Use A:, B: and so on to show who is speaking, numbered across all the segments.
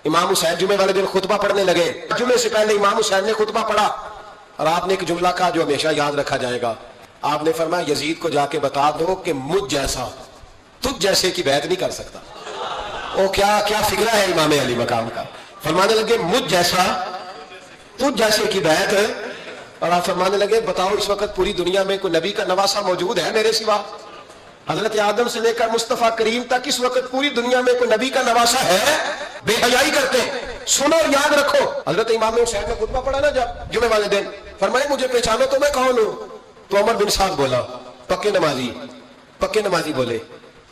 A: امام حسین جمعے والے دن خطبہ پڑھنے لگے. جمعے سے پہلے امام حسین نے خطبہ پڑھا اور آپ نے ایک جملہ کہا جو ہمیشہ یاد رکھا جائے گا. آپ نے فرمایا یزید کو جا کے بتا دو کہ مجھ جیسا تجھ جیسے کی بیعت نہیں کر سکتا. وہ کیا فکرہ ہے امام علی مقام کا. فرمانے لگے مجھ جیسا تجھ جیسے کی بیعت. اور آپ فرمانے لگے بتاؤ اس وقت پوری دنیا میں کوئی نبی کا نواسا موجود ہے میرے سوا؟ حضرت آدم سے لے کر مصطفیٰ کریم تک اس وقت پوری دنیا میں کوئی نبی کا نواسا ہے؟ بے حیائی کرتے ہیں. سنو یاد رکھو. حضرت امام حسین نے خطبہ پڑھا نا جب جمعے والے دن, فرمائے مجھے پہچانو تو میں کون ہوں؟ تو عمر بن سعد بولا, پکے نمازی بولے.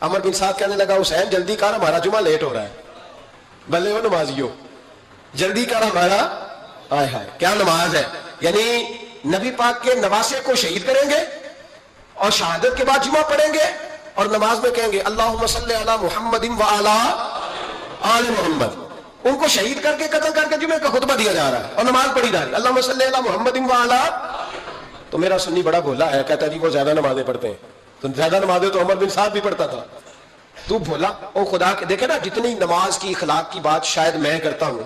A: عمر بن سعد کہنے لگا حسین جلدی کر ہمارا جمعہ لیٹ ہو رہا ہے. بھلے ہو نمازیو جلدی کر ہمارا. آئے ہائے کیا نماز ہے. یعنی نبی پاک کے نواسے کو شہید کریں گے اور شہادت کے بعد جمعہ پڑھیں گے اور نماز میں کہیں گے اللہم صلی علی محمد وعلی آل محمد. ان کو شہید کر کے قتل کر کے جمعے کا خطبہ دیا جا رہا ہے اور نماز پڑھی جا رہی ہے اللہم صلی علی محمد وعلی. تو میرا سنی بڑا بھولا ہے, کہتا ہے جی وہ زیادہ نمازیں پڑھتے ہیں. تو زیادہ نمازیں تو عمر بن سعد بھی پڑھتا تھا. تو بھولا او خدا کے. دیکھے نا جتنی نماز کی اخلاق کی بات شاید میں کرتا ہوں,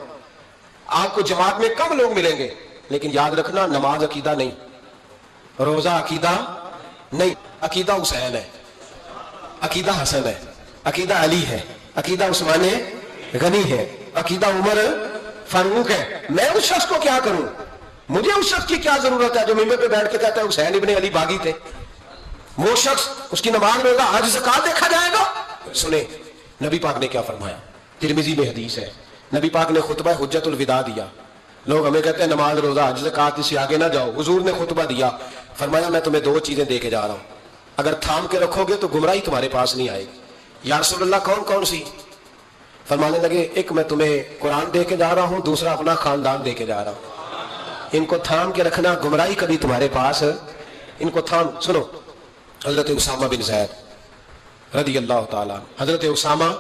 A: آپ کو جماعت میں کم لوگ ملیں گے, لیکن یاد رکھنا نماز عقیدہ نہیں, روزہ عقیدہ نہیں. عقیدہ حسین ہے, عقیدہ حسن ہے, عقیدہ علی ہے, عقیدہ عثمان غنی ہے, عقیدہ عمر فاروق ہے. میں اس شخص کو کیا کروں؟ مجھے اس شخص کی کیا ضرورت ہے جو ممبر پہ بیٹھ کے کہتا ہے حسین ابن علی باغی تھے؟ وہ شخص اس کی نماز میں ہوگا حج زکات دیکھا جائے گا. سنیں نبی پاک نے کیا فرمایا, ترمذی میں حدیث ہے. نبی پاک نے خطبہ حجت الوداع دیا. لوگ ہمیں کہتے ہیں نماز روزہ حج زکات اس سے آگے نہ جاؤ. حضور نے خطبہ دیا, فرمایا میں تمہیں دو چیزیں دے کے جا رہا ہوں, اگر تھام کے رکھو گے تو گمراہی تمہارے پاس نہیں آئے گی. یا رسول اللہ کون کون سی؟ فرمانے لگے ایک میں تمہیں قرآن دے کے جا رہا ہوں, دوسرا اپنا خاندان دے کے جا رہا ہوں. ان کو تھام کے رکھنا, گمراہی کبھی تمہارے پاس ان کو تھام. سنو حضرت اسامہ بن زید رضی اللہ تعالیٰ. حضرت اسامہ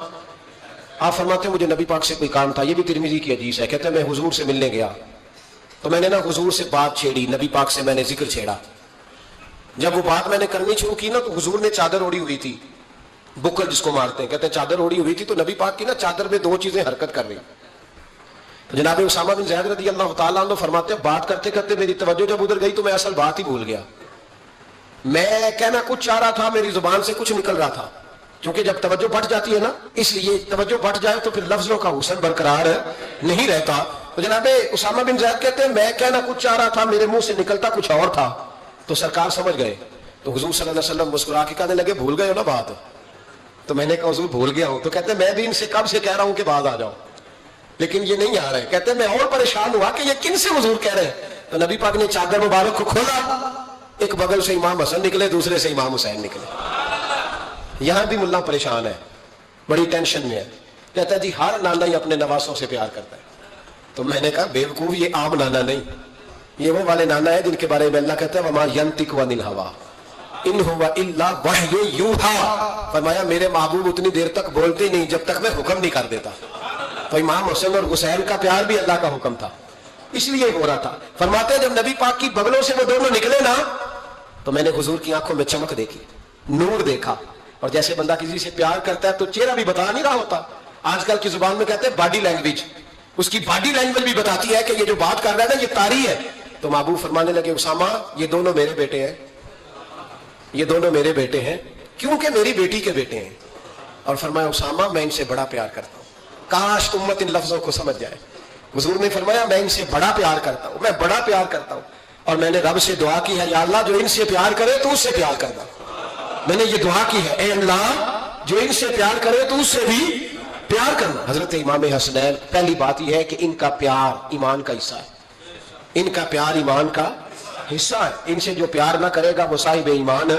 A: آپ فرماتے ہیں مجھے نبی پاک سے کوئی کام تھا, یہ بھی ترمذی کی حدیث ہے. کہتے ہیں میں حضور سے ملنے گیا تو میں نے نا حضور سے بات چھیڑی, نبی پاک سے میں نے ذکر چھیڑا. جب وہ بات میں نے کرنی شروع کی نا تو حضور نے چادر اوڑی ہوئی تھی, بکر جس کو مارتے ہیں, کہتے ہیں چادر اوڑی ہوئی تھی تو نبی پاک کی نا چادر میں دو چیزیں حرکت کر رہی. تو جناب اسامہ بن زید رضی اللہ تعالیٰ عنہ فرماتے ہیں بات کرتے کرتے میری توجہ جب ادھر گئی تو میں اصل بات ہی بھول گیا. میں کہنا کچھ چاہ رہا تھا, میری زبان سے کچھ نکل رہا تھا. کیونکہ جب توجہ بٹ جاتی ہے نا, اس لیے توجہ بٹ جائے تو پھر لفظوں کا حسن برقرار نہیں رہتا. تو جناب اسامہ بن زید کہتے ہیں میں کہنا کچھ چاہ رہا تھا, میرے منہ سے نکلتا کچھ اور تھا. تو سرکار سمجھ گئے. تو حضور صلی اللہ علیہ وسلم مسکرا کے کہنے لگے بھول گئے ہو نا بات؟ تو میں نے کہا حضور بھول گیا ہوں. تو کہتے ہیں میں بھی ان سے کب سے کہہ رہا ہوں کہ بعد آ جاؤ, لیکن یہ نہیں آ رہے. کہتے ہیں میں اور پریشان ہوا کہ یہ کن سے حضور کہہ رہے ہیں. تو نبی پاک نے چادر مبارک کو کھولا, ایک بغل سے امام حسن نکلے, دوسرے سے امام حسین نکلے. یہاں بھی ملا پریشان ہے, بڑی ٹینشن میں ہے. کہتا ہے جی ہر نانا ہی اپنے نواسوں سے پیار کرتا ہے. تو میں نے کہا بیوقوف, یہ عام نانا نہیں, یہ وہ والے نانا ہے جن کے بارے میں اللہ کہتا ہے وما ینطق عن الہویٰ ان هو الا وحی یوحیٰ. فرمایا میرے محبوب اتنی دیر تک بولتے نہیں جب تک میں حکم نہیں کر دیتا. تو امام حسن اور حسین کا پیار بھی اللہ کا حکم تھا, اس لیے ہو رہا تھا. فرماتے ہیں جب نبی پاک کی بغلوں سے وہ دونوں نکلے نا تو میں نے حضور کی آنکھوں میں چمک دیکھی, نور دیکھا. اور جیسے بندہ کسی سے پیار کرتا ہے تو چہرہ بھی بتا نہیں رہا ہوتا. آج کل کی زبان میں کہتے ہیں باڈی لینگویج, اس کی باڈی لینگویج بھی بتاتی ہے کہ یہ جو بات کر رہا ہے نا یہ طاری ہے. تو محبوب فرمانے لگے اسامہ یہ دونوں میرے بیٹے ہیں, یہ دونوں میرے بیٹے ہیں کیونکہ میری بیٹی کے بیٹے ہیں. اور فرمایا اسامہ میں ان سے بڑا پیار کرتا ہوں. کاش امت ان لفظوں کو سمجھ جائے. حضور نے فرمایا میں ان سے بڑا پیار کرتا ہوں, میں بڑا پیار کرتا ہوں. اور میں نے رب سے دعا کی ہے یا اللہ جو ان سے پیار کرے تو اس سے پیار کرنا. میں نے یہ دعا کی ہے اے اللہ جو ان سے پیار کرے تو اس سے بھی پیار کرنا. حضرت امام حسنین پہلی بات یہ ہے کہ ان کا پیار ایمان کا حصہ ہے, ان کا پیار ایمان کا حصہ ہے. ان سے جو پیار نہ کرے گا وہ صاحب ایمان